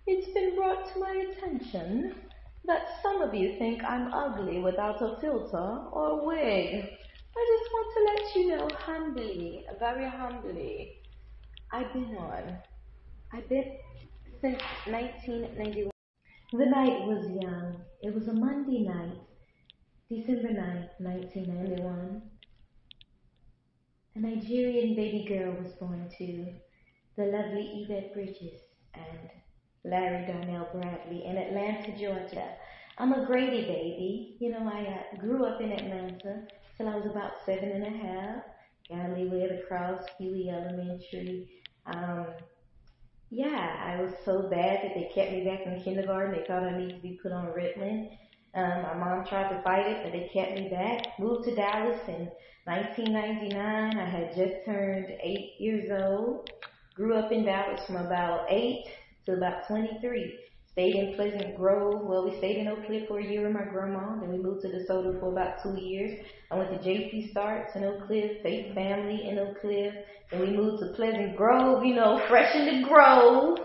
It's been brought to my attention that some of you think I'm ugly without a filter or wig. I just want to let you know humbly, very humbly, I've been on. I've been since 1991. The night was young. It was a Monday night, December 9th, 1991. A Nigerian baby girl was born to the lovely Yvette Bridges and Larry Darnell Bradley in Atlanta, Georgia. I'm a Grady baby. You know, I grew up in Atlanta till I was about 7 and a half. Galleywood across Huey Elementary. Um, yeah, I was so bad that they kept me back in kindergarten. They thought I needed to be put on Ritalin. My mom tried to fight it, but they kept me back. Moved to Dallas in 1999. I had just turned 8 years old. Grew up in Dallas from about 8 to about 23. Stayed in Pleasant Grove. Well, we stayed in Oak Cliff for a year with my grandma. Then we moved to DeSoto for about 2 years. I went to JC Starks in Oak Cliff, Faith Family in Oak Cliff. Then we moved to Pleasant Grove, fresh in the Grove,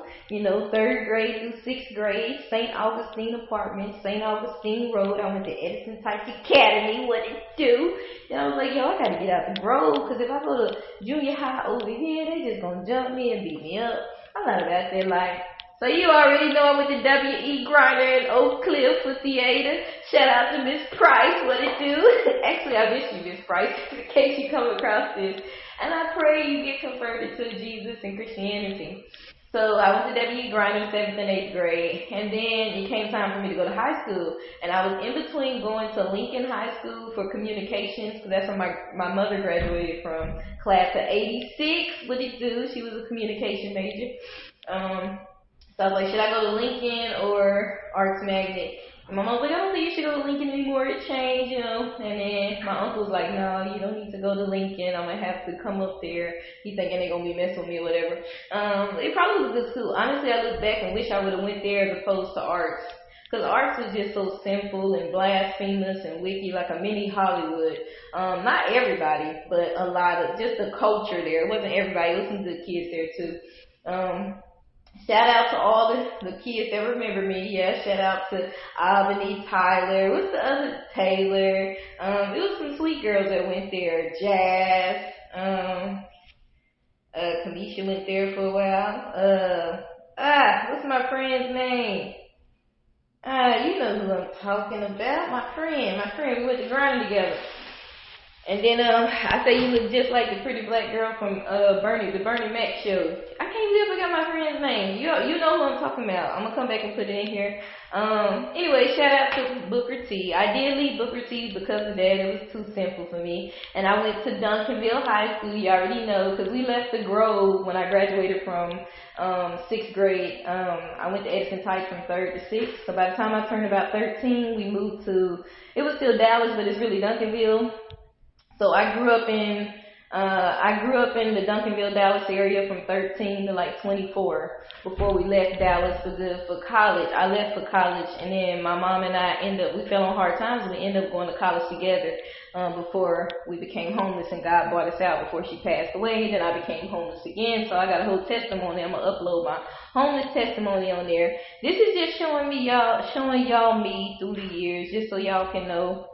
third grade through sixth grade, St. Augustine Apartments, St. Augustine Road. I went to Edison Type Academy. What it do? I was like, I gotta get out the Grove, because if I go to junior high over here, they just gonna jump me and beat me up. I'm not about that life. So you already know I went to W.E. Griner in Oak Cliff for theater. Shout out to Miss Price, what it do? Actually, I miss you, Miss Price, in case you come across this. And I pray you get converted to Jesus and Christianity. So I went to W.E. Griner 7th and 8th grade. And then it came time for me to go to high school. And I was in between going to Lincoln High School for communications, because that's where my mother graduated from, class of 86. What it do? She was a communication major. So I was like, should I go to Lincoln or Arts Magnet? And my mom was like, I don't think you should go to Lincoln anymore. It changed, And then my uncle was like, no, you don't need to go to Lincoln. I'm going to have to come up there. He thinking they're going to be messing with me or whatever. It probably was a good school. Honestly, I look back and wish I would have went there as opposed to arts. Because arts was just so simple and blasphemous and wicked, like a mini Hollywood. Not everybody, but a lot of, just the culture there. It wasn't everybody. It was some good kids there too. Shout out to all the kids that remember me. Yeah, shout out to Albany, Tyler. What's the other? Taylor. It was some sweet girls that went there. Jazz. Kamisha went there for a while. What's my friend's name? You know who I'm talking about. My friend. We went to grind together. And then I say you look just like the pretty black girl from the Bernie Mac show. I can't believe I forgot my friend's name. You know who I'm talking about. I'm gonna come back and put it in here. Anyway, shout out to Booker T. I did leave Booker T because of that. It was too simple for me. And I went to Duncanville High School. You already know, because we left the Grove when I graduated from 6th grade. I went to Edison Type from 3rd to 6th. So by the time I turned about 13, we moved to, it was still Dallas, but it's really Duncanville. So I grew up in the Duncanville, Dallas area from 13 to like 24 before we left Dallas for college. I left for college, and then my mom and I we fell on hard times, and we ended up going to college together before we became homeless, and God brought us out before she passed away. Then I became homeless again, so I got a whole testimony. I'm gonna upload my homeless testimony on there. This is just showing y'all me through the years, just so y'all can know.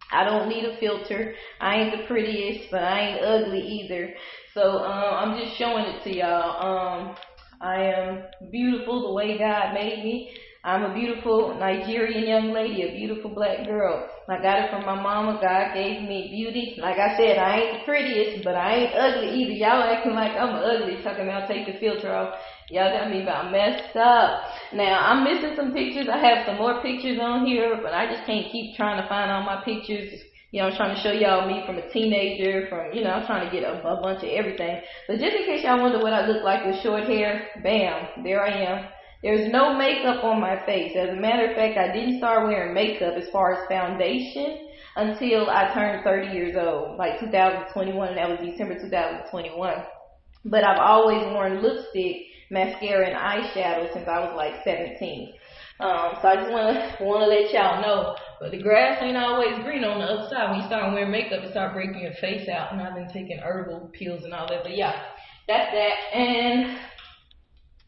I don't need a filter. I ain't the prettiest, but I ain't ugly either. So I'm just showing it to y'all. I am beautiful the way God made me. I'm a beautiful Nigerian young lady, a beautiful black girl. I got it from my mama. God gave me beauty. Like I said, I ain't the prettiest, but I ain't ugly either. Y'all acting like I'm ugly, talking about take the filter off. Y'all got me about messed up. Now, I'm missing some pictures. I have some more pictures on here, but I just can't keep trying to find all my pictures. I'm trying to show y'all me from a teenager, I'm trying to get a bunch of everything. But just in case y'all wonder what I look like with short hair, bam, there I am. There's no makeup on my face. As a matter of fact, I didn't start wearing makeup as far as foundation until I turned 30 years old, like 2021, and that was December 2021. But I've always worn lipstick, mascara, and eyeshadow since I was like 17. So I just want to let y'all know. But the grass ain't always green on the other side. When you start wearing makeup, it start breaking your face out. And I've been taking herbal pills and all that. But yeah, that's that. And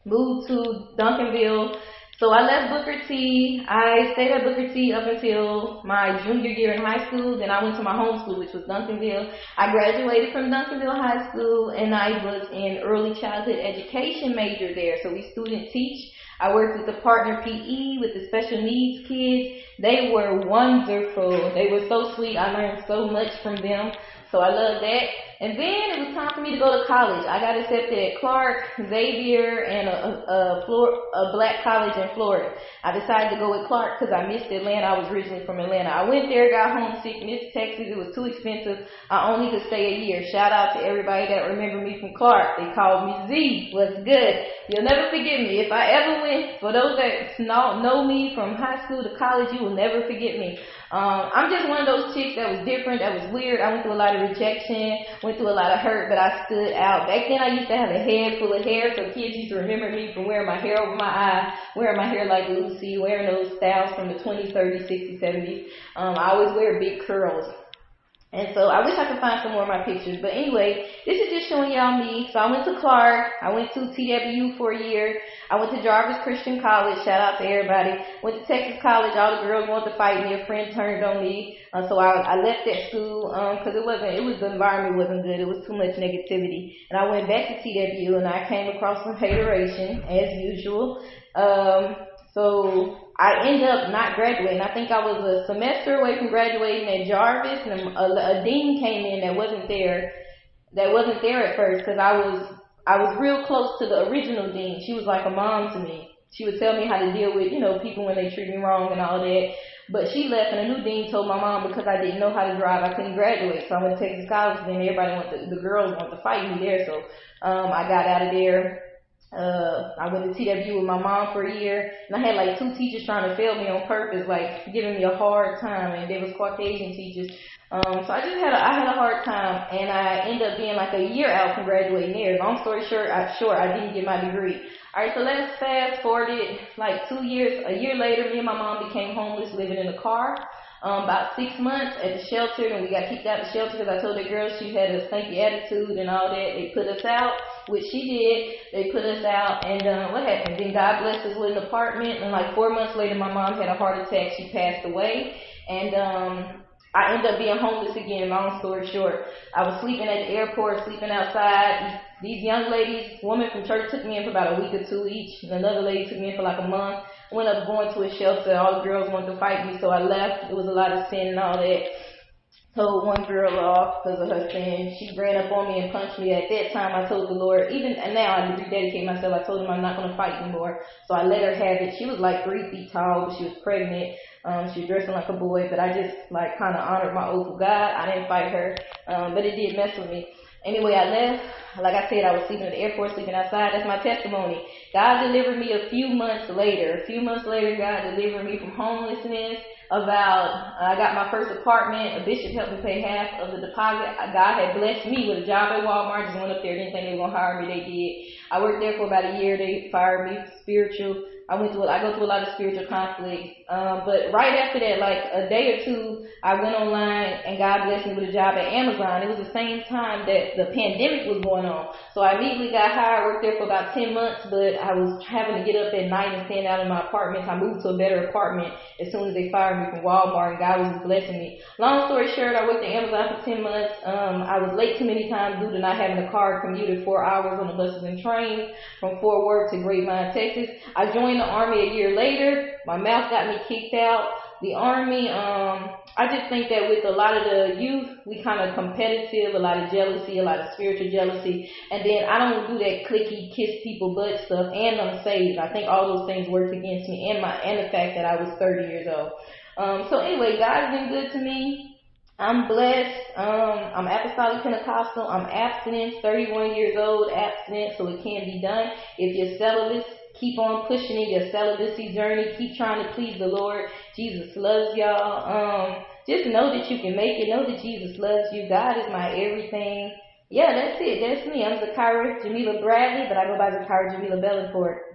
moved to Duncanville. So I left Booker T. I stayed at Booker T up until my junior year in high school. Then I went to my home school, which was Duncanville. I graduated from Duncanville High School, and I was in early childhood education major there. So we student teach. I worked with the partner PE with the special needs kids. They were wonderful. They were so sweet. I learned so much from them. So I love that. And then it was time for me to go to college. I got accepted at Clark, Xavier, and a black college in Florida. I decided to go with Clark because I missed Atlanta. I was originally from Atlanta. I went there, got homesick, missed Texas. It was too expensive. I only could stay a year. Shout out to everybody that remember me from Clark. They called me Z. What's good? You'll never forget me. If I ever went, for those that know me from high school to college, you will never forget me. I'm just one of those chicks that was different, that was weird. I went through a lot of rejection, went through a lot of hurt, but I stood out. Back then I used to have a head full of hair, so kids used to remember me from wearing my hair over my eye, wearing my hair like Lucy, wearing those styles from the 20s, 30s, 60s, 70s. I always wear big curls. And so I wish I could find some more of my pictures. But anyway, this is just showing y'all me. So I went to Clark. I went to TWU for a year. I went to Jarvis Christian College. Shout out to everybody. Went to Texas College. All the girls wanted to fight me. A friend turned on me. So I left that school because the environment wasn't good. It was too much negativity. And I went back to TWU and I came across some hateration as usual. So I ended up not graduating. I think I was a semester away from graduating at Jarvis, and a dean came in that wasn't there at first because I was real close to the original dean. She was like a mom to me. She would tell me how to deal with, people when they treat me wrong and all that. But she left, and a new dean told my mom because I didn't know how to drive, I couldn't graduate. So I went to Texas College, and then the girls wanted to fight me there. So I got out of there. I went to TWU with my mom for a year, and I had like 2 teachers trying to fail me on purpose, like giving me a hard time, and they was Caucasian teachers. So I had a hard time, and I ended up being like a year out from graduating there. Long story short, I didn't get my degree. Alright, so let's fast forward it like 2 years. A year later, me and my mom became homeless, living in a car. About 6 months at the shelter, and we got kicked out of the shelter because I told the girls she had a stinky attitude and all that. They put us out, which she did. They put us out, and what happened? Then God blessed us with an apartment, and like 4 months later, my mom had a heart attack. She passed away, and I ended up being homeless again. Long story short, I was sleeping at the airport, sleeping outside. These young ladies, woman from church took me in for about a week or 2 each, and another lady took me in for like a month. Went up going to a shelter. All the girls wanted to fight me, so I left. It was a lot of sin and all that. Told one girl off because of her sin. She ran up on me and punched me. At that time, I told the Lord, and now I rededicate myself. I told him I'm not going to fight anymore. So I let her have it. She was like 3 feet tall, but she was pregnant. She was dressing like a boy, but I just like kind of honored my oath with God. I didn't fight her, but it did mess with me. Anyway, I left. Like I said, I was sleeping at the airport, sleeping outside. That's my testimony. God delivered me a few months later. God delivered me from homelessness. I got my first apartment. A bishop helped me pay half of the deposit. God had blessed me with a job at Walmart. Just went up there, didn't think they were going to hire me. They did. I worked there for about a year. They fired me. Spiritual. I go through a lot of spiritual conflicts. But right after that, like a day or 2, I went online and God blessed me with a job at Amazon. It was the same time that the pandemic was going on. So I immediately got hired, worked there for about 10 months, but I was having to get up at night and stand out in my apartment. I moved to a better apartment as soon as they fired me from Walmart, and God was blessing me. Long story short, I worked at Amazon for 10 months. I was late too many times due to not having a car, commuted 4 hours on the buses and trains from Fort Worth to Grapevine, Texas. I joined the Army a year later. My mouth got me kicked out. The Army, I just think that with a lot of the youth, we kind of competitive, a lot of jealousy, a lot of spiritual jealousy. And then I don't do that clicky, kiss people butt stuff, and I'm saved. I think all those things worked against me, and the fact that I was 30 years old. So anyway, God's been good to me. I'm blessed. I'm apostolic Pentecostal. I'm abstinent, 31 years old, abstinent, so it can be done. If you're celibate, keep on pushing in your celibacy journey. Keep trying to please the Lord. Jesus loves y'all. Just know that you can make it. Know that Jesus loves you. God is my everything. Yeah, that's it. That's me. I'm Zakira Jamila Bradley, but I go by Zakira Jamila Bellencourt.